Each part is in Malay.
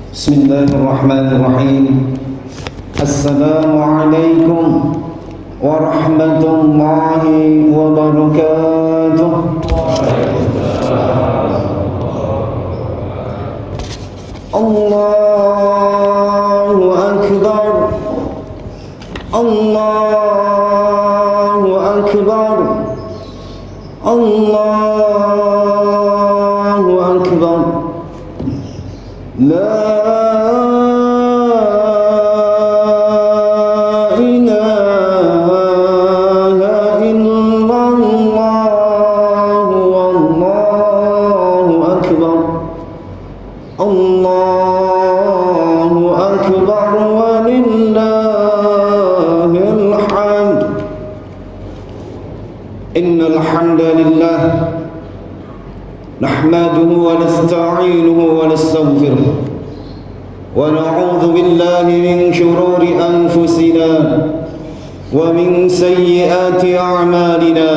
Bismillahirrahmanirrahim. Assalamualaikum warahmatullahi wabarakatuh. Allahu Akbar. Allahu Akbar. Allahu Akbar. La نحمده ونستعينه ونستغفره ونعوذ بالله من شرور أنفسنا ومن سيئات أعمالنا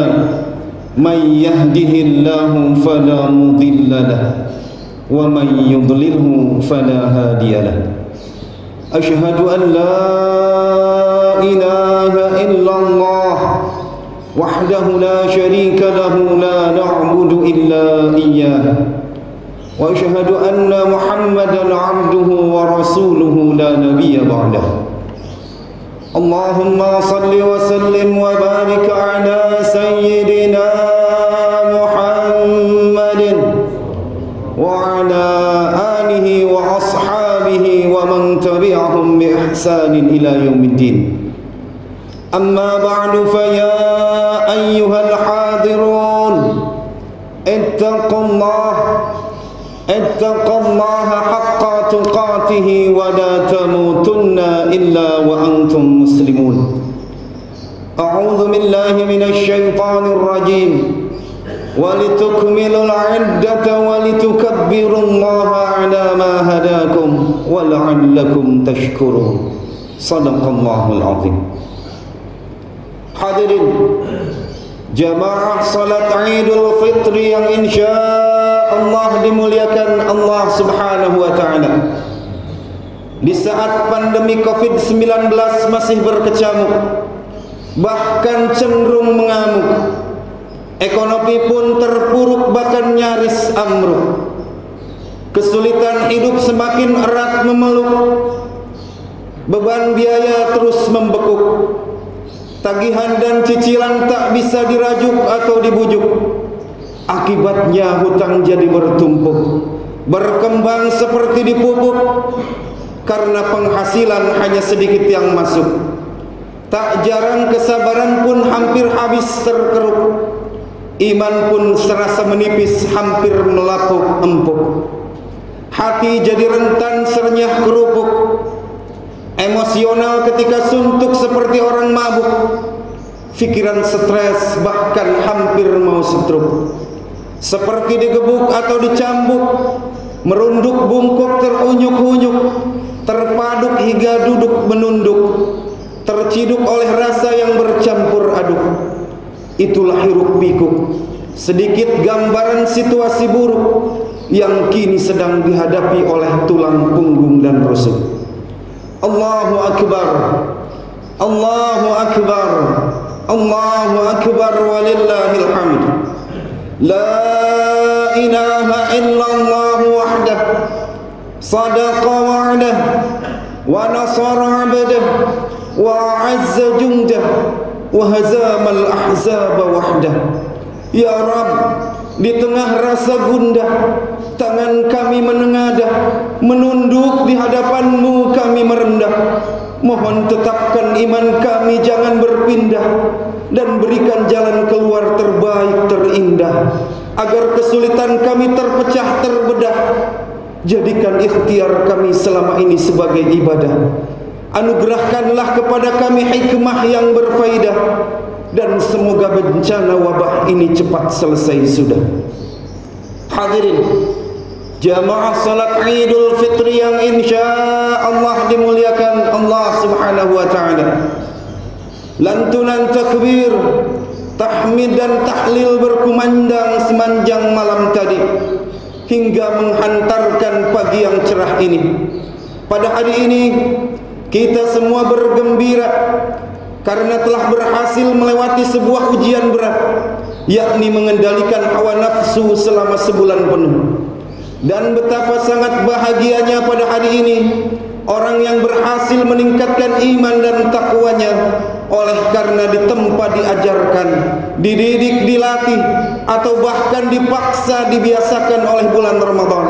من يهده الله فلا مضل له ومن يضلله فلا هادي له أشهد أن لا إله إلا الله وحده لا شريك له لا نعبد إلا إياه وأشهد أن محمدا عبده ورسوله لا نبي بعده اللهم صل وسلم وبارك على سيدنا محمد وعلى آله وأصحابه ومن تبعهم بإحسان إلى يوم الدين أما بعد فيا أيها الحاضرون اتقوا الله حق تقاته ولا تموتن إلا وأنتم مسلمون أعوذ بالله من الشيطان الرجيم ولتكملوا العدة ولتكبروا الله على ما هداكم ولعلكم تشكرون صدق الله العظيم. Hadirin jamaah salat Idul Fitri yang insyaallah dimuliakan Allah Subhanahu wa taala. Di saat pandemi Covid-19 masih berkecamuk, bahkan cenderung mengamuk, ekonomi pun terpuruk bahkan nyaris ambruk. Kesulitan hidup semakin erat memeluk, beban biaya terus membekuk. Tagihan dan cicilan tak bisa dirajuk atau dibujuk. Akibatnya hutang jadi bertumpuk, berkembang seperti dipupuk. Karena penghasilan hanya sedikit yang masuk, tak jarang kesabaran pun hampir habis terkeruk. Iman pun serasa menipis, hampir melapuk empuk. Hati jadi rentan sernyah kerupuk. Emosional ketika suntuk seperti orang mabuk. Pikiran stres bahkan hampir mau stroke. Seperti digebuk atau dicambuk, merunduk bungkuk terunyuk-unyuk, terpaduk hingga duduk menunduk, terciduk oleh rasa yang bercampur aduk. Itulah hiruk pikuk, sedikit gambaran situasi buruk yang kini sedang dihadapi oleh tulang punggung dan rusuk. Allahu Akbar, Allahu Akbar, Allahu Akbar walillahil hamd. La ilaha illallah wahdah, sadaqa wa'dah, wa nasara 'abdah, wa 'azza jundah, wa hazamal ahzaba wahdah. Ya Rabb, di tengah rasa gundah, tangan kami menengadah, menunduk di hadapan-Mu kami merendah. Mohon tetapkan iman kami jangan berpindah, dan berikan jalan keluar terbaik terindah, agar kesulitan kami terpecah terbedah. Jadikan ikhtiar kami selama ini sebagai ibadah. Anugerahkanlah kepada kami hikmah yang berfaedah, dan semoga bencana wabah ini cepat selesai sudah. Hadirin jamaah salat Idul Fitri yang insyaallah dimuliakan Allah Subhanahu wa taala. Lantunan takbir, tahmid dan tahlil berkumandang sepanjang malam tadi hingga menghantarkan pagi yang cerah ini. Pada hari ini kita semua bergembira karena telah berhasil melewati sebuah ujian berat, yakni mengendalikan hawa nafsu selama sebulan penuh. Dan betapa sangat bahagianya pada hari ini orang yang berhasil meningkatkan iman dan takwanya oleh karena ditempa diajarkan, dididik, dilatih, atau bahkan dipaksa dibiasakan oleh bulan Ramadan.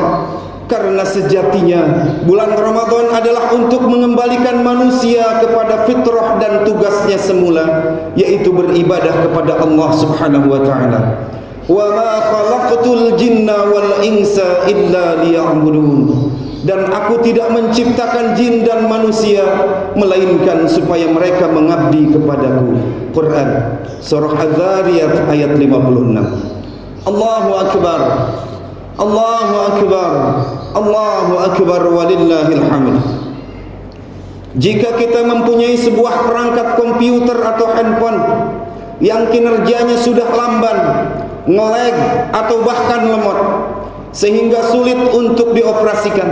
Karena sejatinya bulan Ramadan adalah untuk mengembalikan manusia kepada fitrah dan tugasnya semula, yaitu beribadah kepada Allah Subhanahu wa taala. Wa ma khalaqtul jinna wal insa illa liya'budun. Dan aku tidak menciptakan jin dan manusia melainkan supaya mereka mengabdi kepadaku. Quran Surah Az-Zariyat ayat 56. Allahu Akbar, Allahu Akbar, Allahu Akbar, walillahil hamd. Jika kita mempunyai sebuah perangkat komputer atau handphone yang kinerjanya sudah lamban, nge-lag atau bahkan lemot sehingga sulit untuk dioperasikan,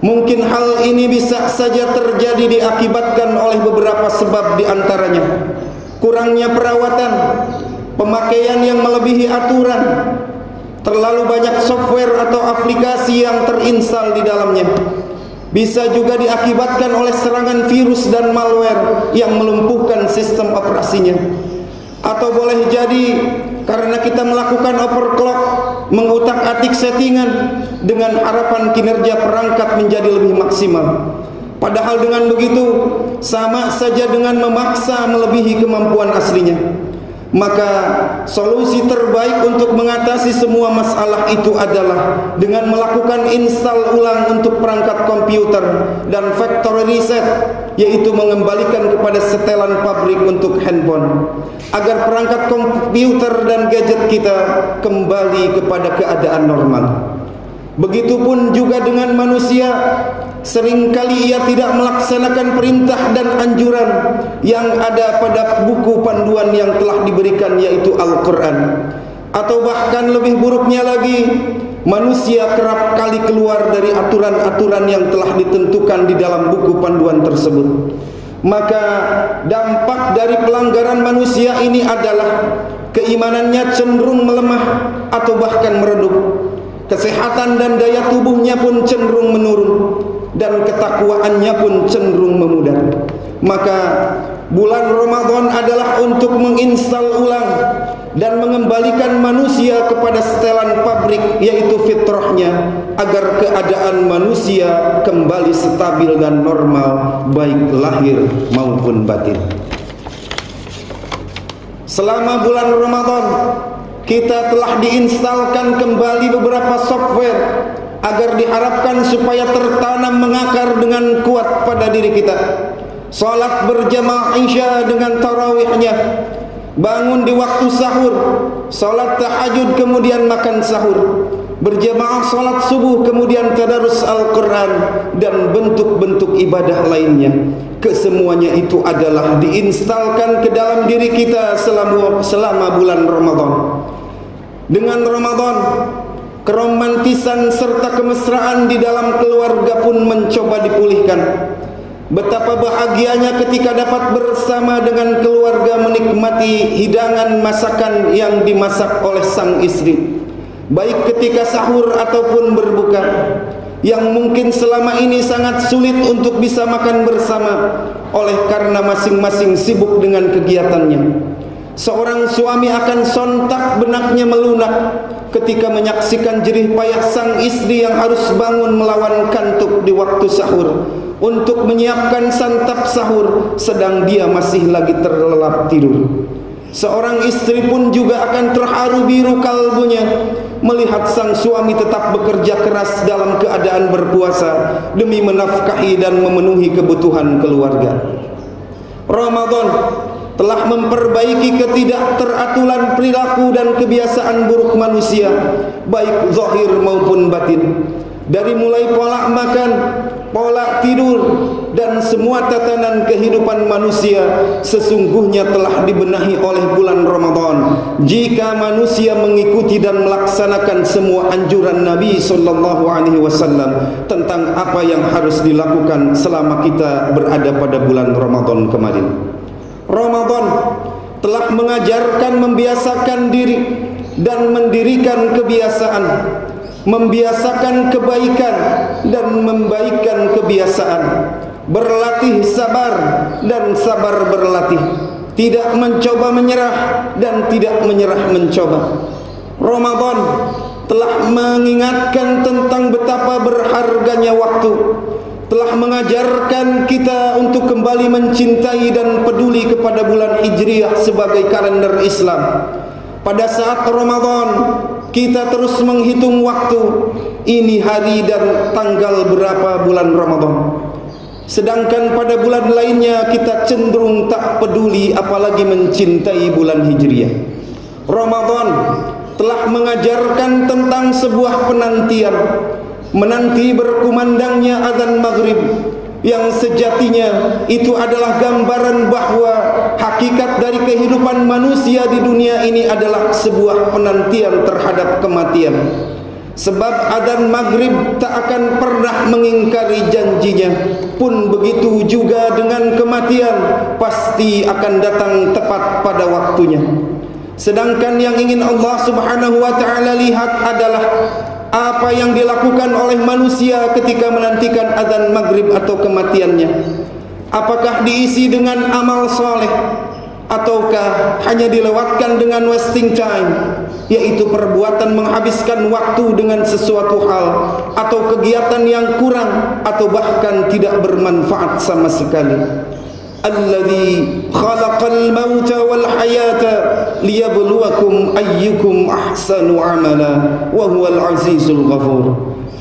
mungkin hal ini bisa saja terjadi diakibatkan oleh beberapa sebab, diantaranya kurangnya perawatan, pemakaian yang melebihi aturan, terlalu banyak software atau aplikasi yang terinstal di dalamnya. Bisa juga diakibatkan oleh serangan virus dan malware yang melumpuhkan sistem operasinya. Atau boleh jadi karena kita melakukan overclock, mengutak-atik settingan dengan harapan kinerja perangkat menjadi lebih maksimal. Padahal dengan begitu sama saja dengan memaksa melebihi kemampuan aslinya. Maka solusi terbaik untuk mengatasi semua masalah itu adalah dengan melakukan install ulang untuk perangkat komputer dan factory reset, yaitu mengembalikan kepada setelan pabrik untuk handphone, agar perangkat komputer dan gadget kita kembali kepada keadaan normal. Begitupun juga dengan manusia, seringkali ia tidak melaksanakan perintah dan anjuran yang ada pada buku panduan yang telah diberikan, yaitu Al-Quran. Atau bahkan lebih buruknya lagi, manusia kerap kali keluar dari aturan-aturan yang telah ditentukan di dalam buku panduan tersebut. Maka dampak dari pelanggaran manusia ini adalah keimanannya cenderung melemah atau bahkan meredup. Kesehatan dan daya tubuhnya pun cenderung menurun, dan ketakwaannya pun cenderung memudar. Maka bulan Ramadan adalah untuk menginstal ulang dan mengembalikan manusia kepada setelan pabrik, yaitu fitrahnya, agar keadaan manusia kembali stabil dan normal, baik lahir maupun batin. Selama bulan Ramadan kita telah diinstalkan kembali beberapa software agar diharapkan supaya tertanam mengakar dengan kuat pada diri kita. Salat berjamaah Isya dengan tarawihnya, bangun di waktu sahur, salat tahajud kemudian makan sahur, berjamaah salat subuh kemudian tadarus Al-Quran, dan bentuk-bentuk ibadah lainnya. Kesemuanya itu adalah diinstalkan ke dalam diri kita selama bulan Ramadan. Dengan Ramadan, keromantisan serta kemesraan di dalam keluarga pun mencoba dipulihkan. Betapa bahagianya ketika dapat bersama dengan keluarga menikmati hidangan masakan yang dimasak oleh sang istri, baik ketika sahur ataupun berbuka, yang mungkin selama ini sangat sulit untuk bisa makan bersama oleh karena masing-masing sibuk dengan kegiatannya. Seorang suami akan sontak benaknya melunak ketika menyaksikan jerih payah sang istri yang harus bangun melawan kantuk di waktu sahur untuk menyiapkan santap sahur, sedang dia masih lagi terlelap tidur. Seorang istri pun juga akan terharu biru kalbunya melihat sang suami tetap bekerja keras dalam keadaan berpuasa demi menafkahi dan memenuhi kebutuhan keluarga. Ramadan telah memperbaiki ketidakteraturan perilaku dan kebiasaan buruk manusia, baik zahir maupun batin. Dari mulai pola makan, pola tidur, dan semua tatanan kehidupan manusia sesungguhnya telah dibenahi oleh bulan Ramadan. Jika manusia mengikuti dan melaksanakan semua anjuran Nabi SAW tentang apa yang harus dilakukan selama kita berada pada bulan Ramadan kemarin. Ramadan telah mengajarkan membiasakan diri dan mendirikan kebiasaan, membiasakan kebaikan dan membaikkan kebiasaan, berlatih sabar dan sabar berlatih, tidak mencoba menyerah dan tidak menyerah mencoba. Ramadan telah mengingatkan tentang betapa berharganya waktu, telah mengajarkan kita untuk kembali mencintai dan peduli kepada bulan Hijriah sebagai kalender Islam. Pada saat Ramadan kita terus menghitung waktu, ini hari dan tanggal berapa bulan Ramadan. Sedangkan pada bulan lainnya kita cenderung tak peduli apalagi mencintai bulan Hijriah. Ramadan telah mengajarkan tentang sebuah penantian, menanti berkumandangnya azan maghrib, yang sejatinya itu adalah gambaran bahwa hakikat dari kehidupan manusia di dunia ini adalah sebuah penantian terhadap kematian. Sebab azan maghrib tak akan pernah mengingkari janjinya. Pun begitu juga dengan kematian, pasti akan datang tepat pada waktunya. Sedangkan yang ingin Allah Subhanahu wa taala lihat adalah apa yang dilakukan oleh manusia ketika menantikan azan maghrib atau kematiannya. Apakah diisi dengan amal soleh, ataukah hanya dilewatkan dengan wasting time, yaitu perbuatan menghabiskan waktu dengan sesuatu hal, atau kegiatan yang kurang atau bahkan tidak bermanfaat sama sekali. Alladzi khalaqal mauta wal hayata liyabluwakum ayyukum ahsanu amala wa huwal azizul ghafur.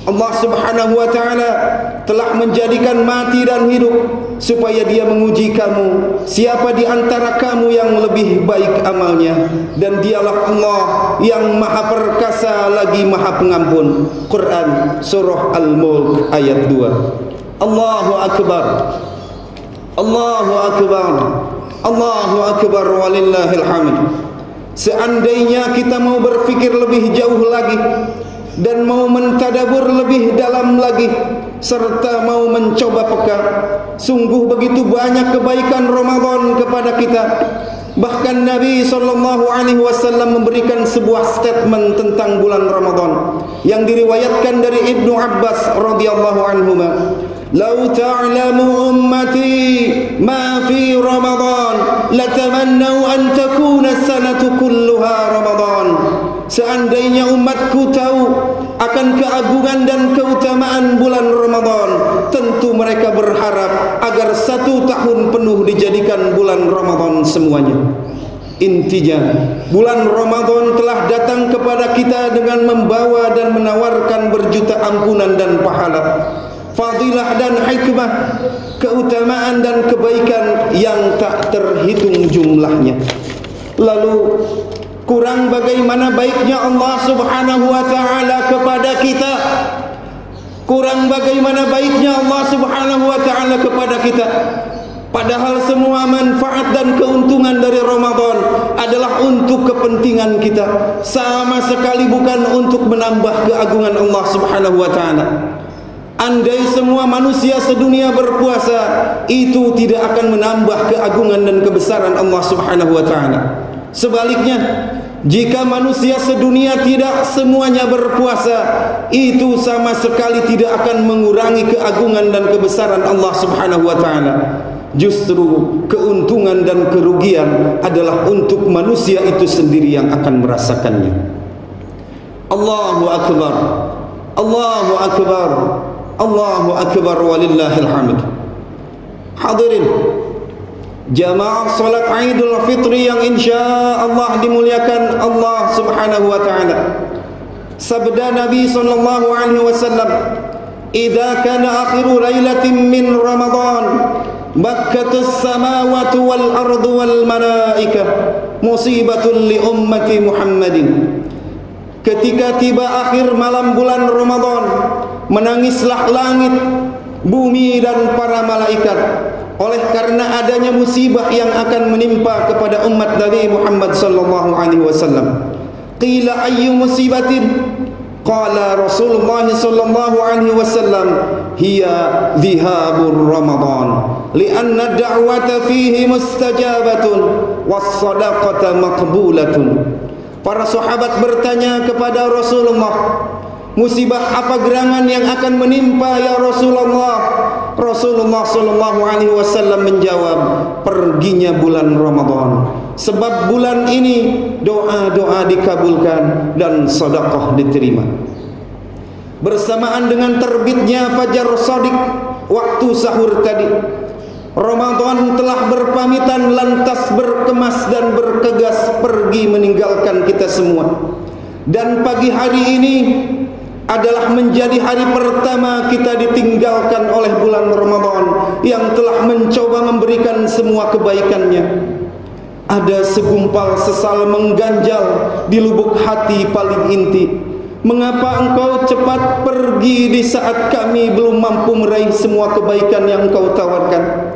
Allah Subhanahu wa taala telah menjadikan mati dan hidup supaya Dia menguji kamu, siapa di antara kamu yang lebih baik amalnya, dan Dialah Allah yang Maha Perkasa lagi Maha Pengampun. Quran surah Al-Mulk ayat 2. Allahu akbar. Allahu akbar. Allahu akbar walillahil hamd. Seandainya kita mau berfikir lebih jauh lagi dan mau mentadabur lebih dalam lagi serta mau mencoba peka, sungguh begitu banyak kebaikan Ramadan kepada kita. Bahkan Nabi SAW memberikan sebuah statement tentang bulan Ramadan yang diriwayatkan dari Ibnu Abbas radhiyallahu anhuma. Lau ta'lamu ummati ma fi Ramadan latamannau an takuna as-sanatu kulluha Ramadan. Seandainya umatku tahu akan keagungan dan keutamaan bulan Ramadan, tentu mereka berharap agar 1 tahun penuh dijadikan bulan Ramadan semuanya. Intinya, bulan Ramadan telah datang kepada kita dengan membawa dan menawarkan berjuta ampunan dan pahala, fadilah dan hikmah, keutamaan dan kebaikan yang tak terhitung jumlahnya. Lalu kurang bagaimana baiknya Allah Subhanahu wa taala kepada kita? Kurang bagaimana baiknya Allah Subhanahu wa taala kepada kita? Padahal semua manfaat dan keuntungan dari Ramadan adalah untuk kepentingan kita, sama sekali bukan untuk menambah keagungan Allah Subhanahu wa taala. Andai semua manusia sedunia berpuasa, itu tidak akan menambah keagungan dan kebesaran Allah Subhanahu wa taala. Sebaliknya, jika manusia sedunia tidak semuanya berpuasa, itu sama sekali tidak akan mengurangi keagungan dan kebesaran Allah Subhanahu wa taala. Justru keuntungan dan kerugian adalah untuk manusia itu sendiri yang akan merasakannya. Allahu akbar. Allahu akbar. Allahu akbar walillahil hamd. Hadirin jamaah salat Idul Fitri yang insya-Allah dimuliakan Allah Subhanahu wa taala. Sabda Nabi sallallahu alaihi wasallam, "Idza kana akhiru lailatin min Ramadan, bakkatus samawati wal ardu wal malaikah musibatun li ummati Muhammadin." Ketika tiba akhir malam bulan Ramadan, menangislah langit, bumi dan para malaikat oleh karena adanya musibah yang akan menimpa kepada umat Nabi Muhammad sallallahu alaihi wasallam. Qila ayyu musibatin? Qala Rasulullah sallallahu alaihi wasallam, hiya dhihabur Ramadan, li'anna da'wata fihi mustajabatun was sadaqata maqbulatun. Para sahabat bertanya kepada Rasulullah, musibah apa gerangan yang akan menimpa ya Rasulullah? Rasulullah sallallahu alaihi wasallam menjawab, perginya bulan Ramadan. Sebab bulan ini doa-doa dikabulkan dan sedekah diterima. Bersamaan dengan terbitnya fajar shadiq, waktu sahur tadi, Ramadan telah berpamitan lantas berkemas dan bergegas pergi meninggalkan kita semua. Dan pagi hari ini adalah menjadi hari pertama kita ditinggalkan oleh bulan Ramadan yang telah mencoba memberikan semua kebaikannya. Ada segumpal sesal mengganjal di lubuk hati paling inti. Mengapa engkau cepat pergi di saat kami belum mampu meraih semua kebaikan yang engkau tawarkan?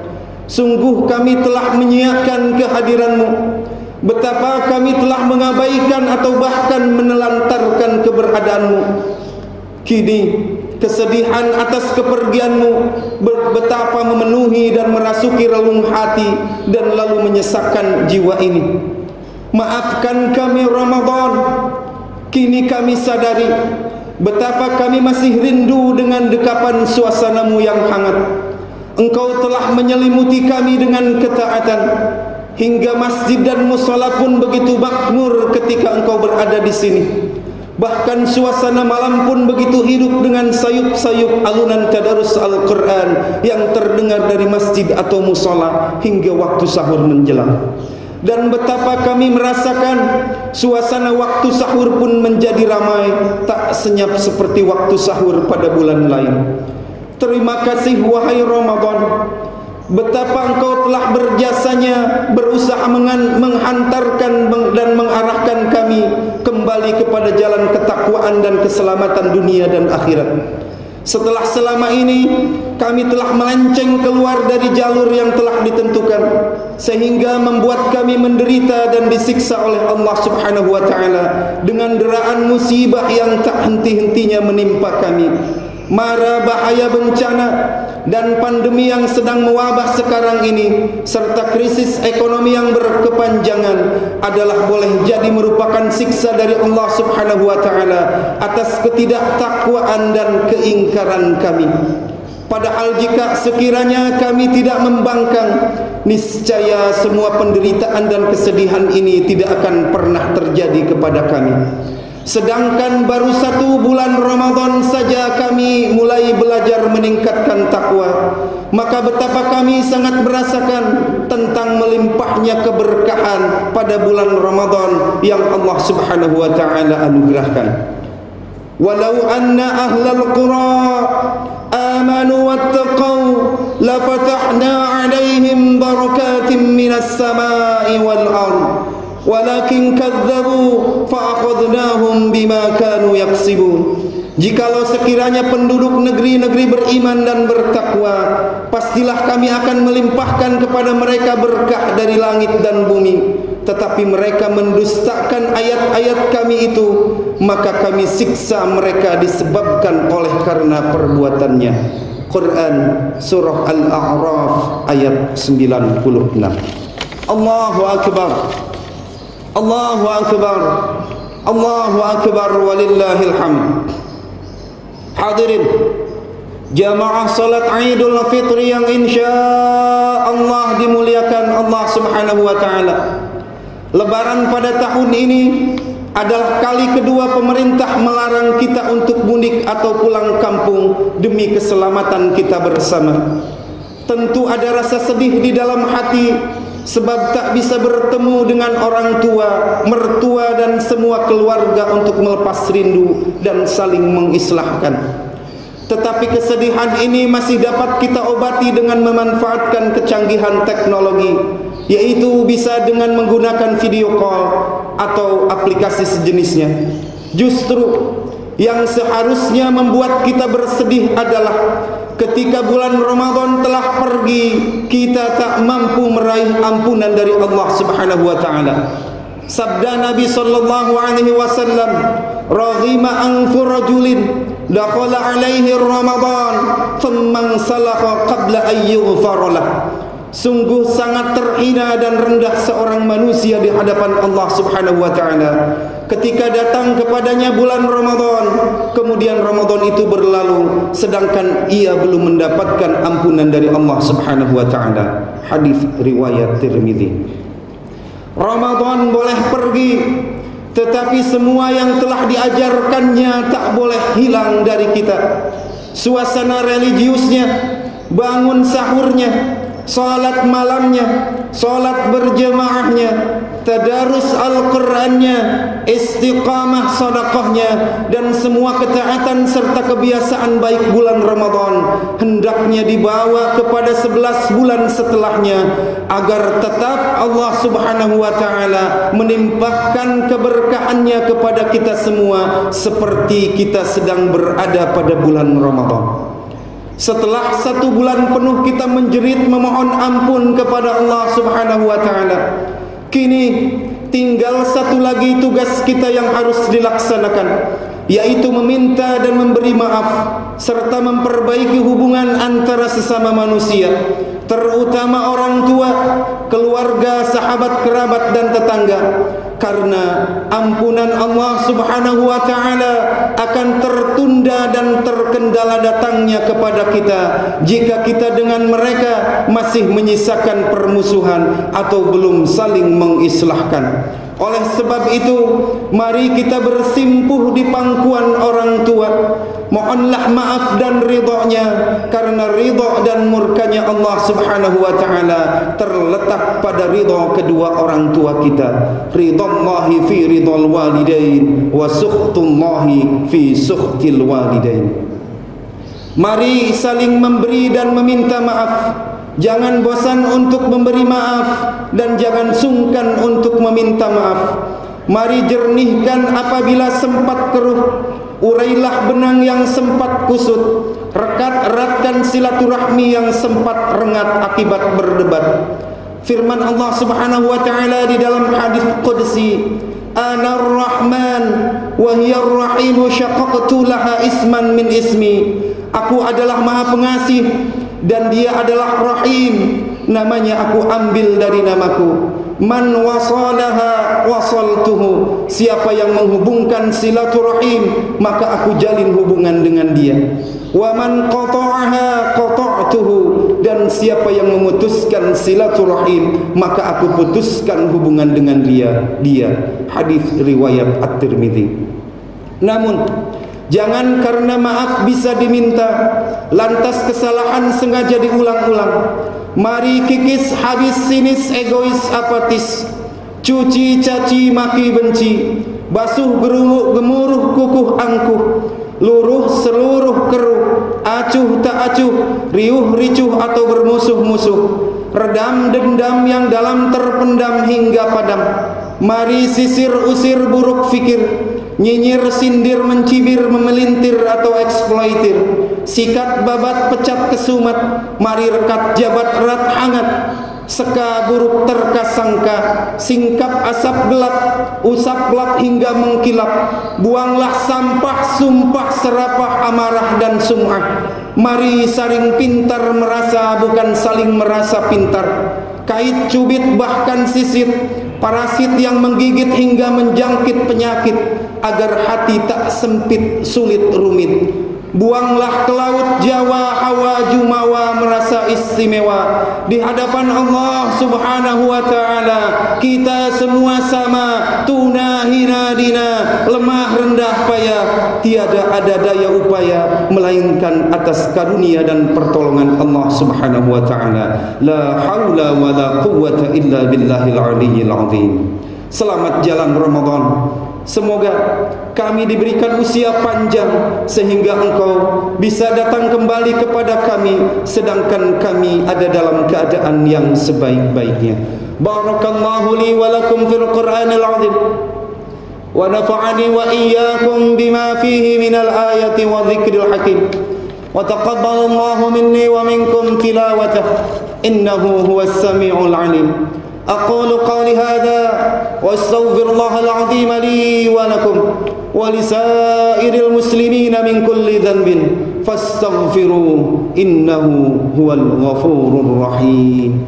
Sungguh kami telah menyiapkan kehadiranmu. Betapa kami telah mengabaikan atau bahkan menelantarkan keberadaanmu. Kini kesedihan atas kepergianmu betapa memenuhi dan merasuki relung hati dan lalu menyesakkan jiwa ini. Maafkan kami Ramadan. Kini kami sadari betapa kami masih rindu dengan dekapan suasanamu yang hangat. Engkau telah menyelimuti kami dengan ketaatan, hingga masjid dan musala pun begitu makmur ketika engkau berada di sini. Bahkan suasana malam pun begitu hidup dengan sayup-sayup alunan tadarus Al-Quran yang terdengar dari masjid atau musala hingga waktu sahur menjelang. Dan betapa kami merasakan suasana waktu sahur pun menjadi ramai, tak senyap seperti waktu sahur pada bulan lain. Terima kasih wahai Ramadan, betapa engkau telah berjasanya berusaha menghantarkan dan mengarahkan kami kembali kepada jalan ketakwaan dan keselamatan dunia dan akhirat. Setelah selama ini kami telah melenceng keluar dari jalur yang telah ditentukan, sehingga membuat kami menderita dan disiksa oleh Allah Subhanahu wa taala dengan deraan musibah yang tak henti-hentinya menimpa kami. Mara bahaya bencana dan pandemi yang sedang mewabah sekarang ini serta krisis ekonomi yang berkepanjangan adalah boleh jadi merupakan siksa dari Allah Subhanahu wa taala atas ketidaktakwaan dan keingkaran kami. Padahal jika sekiranya kami tidak membangkang, niscaya semua penderitaan dan kesedihan ini tidak akan pernah terjadi kepada kami. Sedangkan baru 1 bulan Ramadan saja kami mulai belajar meningkatkan takwa, maka betapa kami sangat merasakan tentang melimpahnya keberkahan pada bulan Ramadan yang Allah Subhanahu wa taala anugerahkan. Walau anna ahlal qura amanu wattaqau la fatahna 'alaihim barakatin minas samai wal ardh walakin kadzabu fa akhadnahum bima kanu yaksibun. Jikalau sekiranya penduduk negeri-negeri beriman dan bertakwa, pastilah kami akan melimpahkan kepada mereka berkah dari langit dan bumi. Tetapi mereka mendustakan ayat-ayat kami itu, maka kami siksa mereka disebabkan oleh karena perbuatannya. Quran Surah Al-A'raf ayat 96. Allahu Akbar, Allahu Akbar, Allahu Akbar, walillahil hamd. Hadirin jamaah salat Idul Fitri yang insya-Allah dimuliakan Allah Subhanahu wa taala. Lebaran pada tahun ini adalah kali kedua pemerintah melarang kita untuk mudik atau pulang kampung demi keselamatan kita bersama. Tentu ada rasa sedih di dalam hati sebab tak bisa bertemu dengan orang tua, mertua dan semua keluarga untuk melepas rindu dan saling mengislahkan. Tetapi kesedihan ini masih dapat kita obati dengan memanfaatkan kecanggihan teknologi, yaitu bisa dengan menggunakan video call atau aplikasi sejenisnya. Justru yang seharusnya membuat kita bersedih adalah ketika bulan Ramadan telah pergi, kita tak mampu meraih ampunan dari Allah Subhanahu wa taala. Sabda Nabi sallallahu alaihi wasallam, "Raghima anfu rajulin dakhala alaihi Ramadan thumma salakha qabla an yughfar lah." Sungguh sangat terhina dan rendah seorang manusia di hadapan Allah Subhanahu wa taala ketika datang kepadanya bulan Ramadan, kemudian Ramadan itu berlalu sedangkan ia belum mendapatkan ampunan dari Allah Subhanahu wa taala. Hadis riwayat Tirmizi. Ramadan boleh pergi, tetapi semua yang telah diajarkannya tak boleh hilang dari kita. Suasana religiusnya, bangun sahurnya, salat malamnya, salat berjemaahnya, tadarus Al-Qur'annya, istiqamah sedekahnya, dan semua ketaatan serta kebiasaan baik bulan Ramadan hendaknya dibawa kepada 11 bulan setelahnya, agar tetap Allah Subhanahu wa taala menimpahkan keberkahannya kepada kita semua seperti kita sedang berada pada bulan Ramadan. Setelah 1 bulan penuh kita menjerit memohon ampun kepada Allah Subhanahu wa taala, kini tinggal 1 lagi tugas kita yang harus dilaksanakan, yaitu meminta dan memberi maaf serta memperbaiki hubungan antara sesama manusia, terutama orang tua, keluarga, sahabat, kerabat dan tetangga. Karena ampunan Allah Subhanahu wa taala akan tertunda dan terkendala datangnya kepada kita jika kita dengan mereka masih menyisakan permusuhan atau belum saling mengislahkan. Oleh sebab itu, mari kita bersimpuh di pangkuan orang tua. Mohonlah maaf dan ridhonya, karena ridho dan murkanya Allah Subhanahu wa taala terletak pada ridho kedua orang tua kita. Ridhallahi fi ridhal walidain wa sukhtullahi fi sukhtil walidain. Mari saling memberi dan meminta maaf. Jangan bosan untuk memberi maaf dan jangan sungkan untuk meminta maaf. Mari jernihkan apabila sempat keruh, urailah benang yang sempat kusut, rekat eratkan silaturahmi yang sempat rengat akibat berdebat. Firman Allah Subhanahu wa taala di dalam hadis qudsi, "Ana ar-Rahman wa hiya ar-Rahim syaqaqtu laha isman min ismi." Aku adalah Maha Pengasih dan dia adalah Rahim, namanya aku ambil dari namaku. Man wasalaha wasaltuhu, siapa yang menghubungkan silaturahim maka aku jalin hubungan dengan dia. Wa man qata'aha qata'tuhu, dan siapa yang memutuskan silaturahim maka aku putuskan hubungan dengan dia. Hadis riwayat At-Tirmizi. Namun jangan karena maaf bisa diminta lantas kesalahan sengaja diulang-ulang. Mari kikis, habis, sinis, egois, apatis, cuci, caci, maki, benci, basuh, gemuruh, kukuh, angkuh, luruh, seluruh, keruh, acuh, tak acuh, riuh, ricuh atau bermusuh-musuh, redam dendam yang dalam terpendam hingga padam. Mari sisir, usir buruk fikir, nyinyir, sindir, mencibir, memelintir atau eksploitir, sikat, babat, pecat, kesumat. Mari rekat, jabat, erat, hangat, seka, buruk, terkasangka, singkap, asap, gelap, usap, gelap hingga mengkilap. Buanglah sampah, sumpah, serapah, amarah dan sum'ah. Mari saling pintar merasa, bukan saling merasa pintar. Kait, cubit, bahkan sisit, parasit yang menggigit hingga menjangkit penyakit, agar hati tak sempit, sulit, rumit. Buanglah ke laut Jawa, hawa, jumawa, merasa istimewa. Di hadapan Allah Subhanahu wa ta'ala kita semua sama, tuna, hina, dina, lemah, rendah, payah. Tiada ada daya upaya melainkan atas karunia dan pertolongan Allah Subhanahu wa ta'ala. La haula wa la quwwata illa billahil aliyyil azim. Selamat jalan Ramadan. Semoga kami diberikan usia panjang sehingga engkau bisa datang kembali kepada kami sedangkan kami ada dalam keadaan yang sebaik-baiknya. Barakallahu li wa lakum fil Qur'anil azim wa nafa'ani wa iyyakum bima fihi minal ayati wa dzikril hakim. وتقبل الله مني ومنكم تلاوته إنه هو السميع العليم. أقول قولي هذا وأستغفر الله العظيم لي ولكم ولسائر المسلمين من كل ذنب فاستغفروه إنه هو الغفور الرحيم.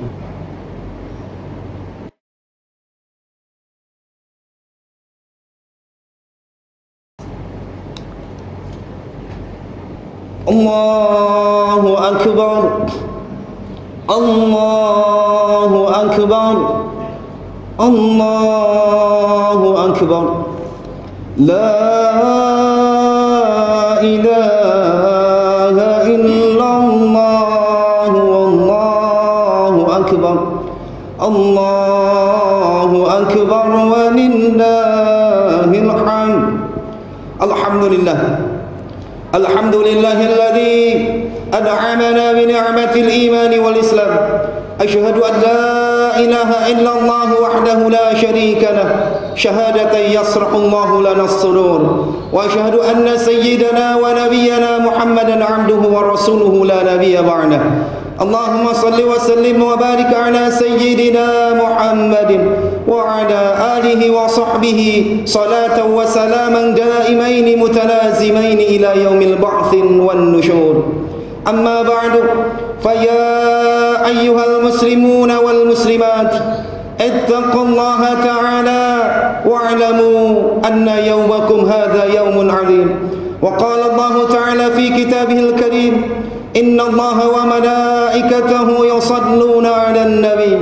الله أكبر الله أكبر الله أكبر لا إله إلا الله والله أكبر الله أكبر ولله الحمد. الحمد لله الحمد لله الذي أنعمنا بنعمة الإيمان والإسلام. أشهد أن لا إله إلا الله وحده لا شريك له شهادة يصرح الله لنا الصدور. وأشهد أن سيدنا ونبينا محمدا عبده ورسوله لا نبي بعده. اللهم صل وسلم وبارك على سيدنا محمد وعلى آله وصحبه صلاة وسلاما دائمين متلازمين إلى يوم البعث والنشور. أما بعد فيا أيها المسلمون والمسلمات اتقوا الله تعالى واعلموا أن يومكم هذا يوم عظيم. وقال الله تعالى في كتابه الكريم إن الله وملائكته يصلون على النبي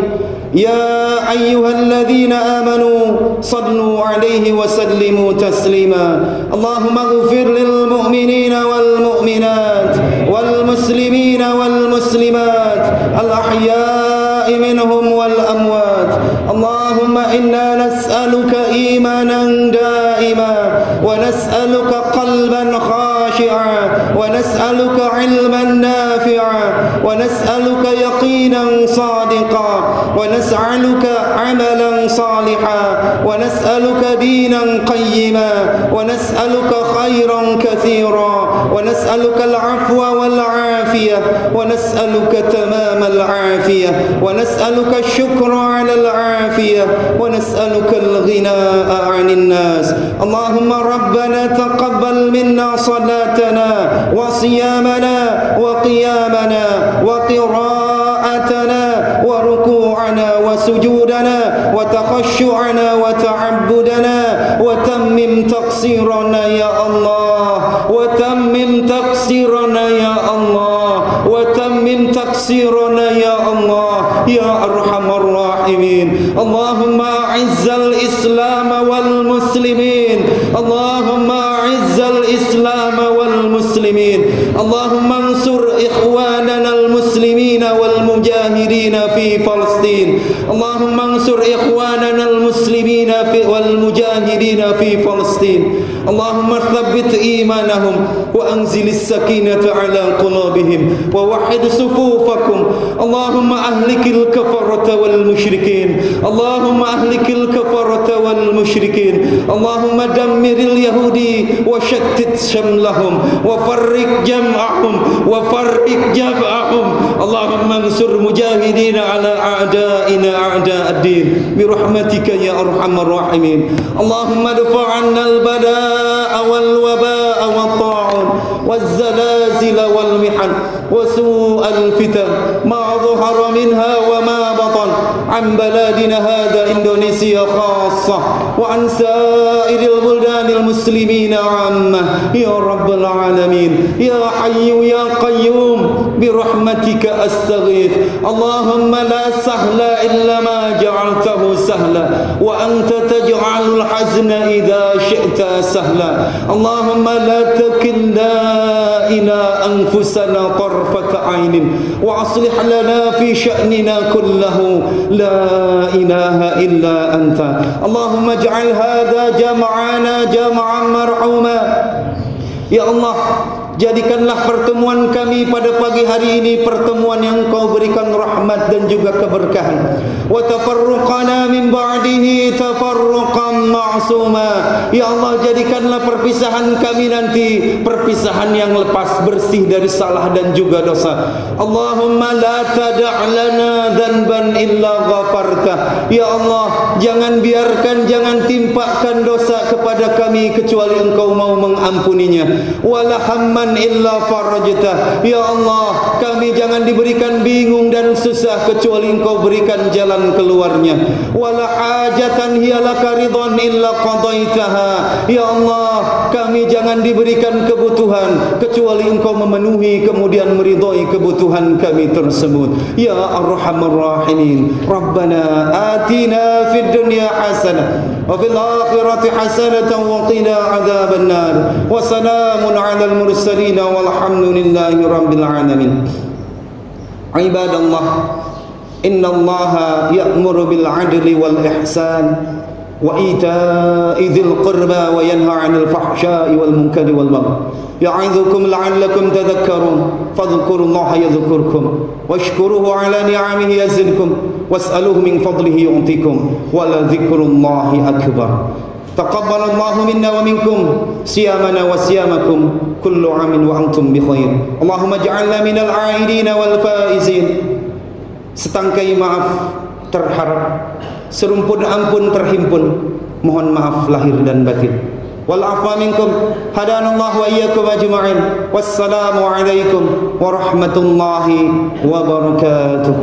يا أيها الذين آمنوا صلوا عليه وسلموا تسليما. اللهم اغفر للمؤمنين والمؤمنات والمسلمين والمسلمات الأحياء منهم والأموات. اللهم إنا نسألك إيمانا دائما ونسألك قلبا خاشعا ونسألك علما نافعا ونسألك يقينا صادقا ونسألك عملا صالحا ونسألك دينا قيما ونسألك خيرا كثيرا ونسألك العفو والعافية ونسألك تمام العافية ونسألك الشكر على العافية ونسألك الغناء عن الناس. اللهم ربنا تقبل منا صلاتنا وصيامنا وقيامنا وقراءتنا وركوعنا وسجودنا وتخشعنا وتعبدنا وتمم تقصيرنا يا الله وتمم تقصيرنا يا الله وتمم تقصيرنا يا الله يا أرحم الراحمين. اللهم أعز الإسلام والمسلمين اللهم أعز الإسلام والمسلمين. اللهم انصر إخواننا المسلمين والمجاهدين في فلسطين. اللهم انصر إخواننا المسلمين والمجاهدين في فلسطين. اللهم ثبت إيمانهم وأنزل السكينة على قلوبهم ووحد صفوفكم. اللهم أهلك الكفرة والمشركين اللهم أهلك الكفرة والمشركين. اللهم دمر اليهود وشتت شملهم وفرق جمعهم وفرق جمعهم. اللهم انصر مجاهدين على أعدائنا أعداء الدين برحمتك يا أرحم الراحمين. اللهم ادفع عنا البلاء والوباء والطاعون والزلازل والمحن وسوء الفتن ما ظهر منها وما بطن عن بلادنا هذا إندونيسيا خاصة وعن سائر البلدان المسلمين عامة يا رب العالمين. يا حي يا قيوم برحمتك أستغيث. اللهم لا سهل إلا ما جعلته سهلا وأنت تجعل الحزن إذا شئت سهلا. اللهم لا تكلنا إلى أنفسنا طرفة عين وأصلح لنا في شأننا كله لا إله إلا أنت. اللهم اجعل هذا جمعنا جمعا مرحوما. يا الله jadikanlah pertemuan kami pada pagi hari ini pertemuan yang Kau berikan rahmat dan juga keberkahan. Wa tafarruqana min ba'dihi tafarruqan ma'suma. Ya Allah, jadikanlah perpisahan kami nanti perpisahan yang lepas, bersih dari salah dan juga dosa. Allahumma la tada' lana dhanban illa ghafarta. Ya Allah, jangan biarkan, jangan timpakan dosa kepada kami kecuali Engkau mau mengampuninya. Wala hamman illa farajta. Ya Allah, kami jangan diberikan bingung dan susah kecuali Engkau berikan jalan keluarnya. Wala hajatan hiya laka ridwan illa qadaitaha. Ya Allah, kami jangan diberikan kebutuhan kecuali Engkau memenuhi kemudian meridhai kebutuhan kami tersebut. Ya Arhamar Rahimin, Rabbana atina fid dunya hasanah wa fil akhirati hasanatan wa qina adzaban nar. Wa salamun 'alal mursalin walhamdulillahi rabbil alamin. Ibadallah, innallaha ya'muru bil 'adli wal ihsan wa ita'i dzil qurba wa yanha 'anil fahsya'i wal munkari wal baghi. Ya'idzukum la'allakum tadhakkarun. Fadhkurullaha yadhkurkum washkuruhu 'ala ni'amihi yazidkum was'aluhu min fadlihi yu'tikum wa la dzikrullahi akbar. Taqabbalallahu minna wa minkum siyamana wa siyamakum kullu 'amin wa antum bi khair. Allahumma ij'alna minal 'aidin wal faizin. Setangkai maaf terharap, serumpun ampun terhimpun. Mohon maaf lahir dan batin. Wal afwa minkum. Hadanallahu wa iyyakum ajma'in. Wassalamu alaikum warahmatullahi wabarakatuh.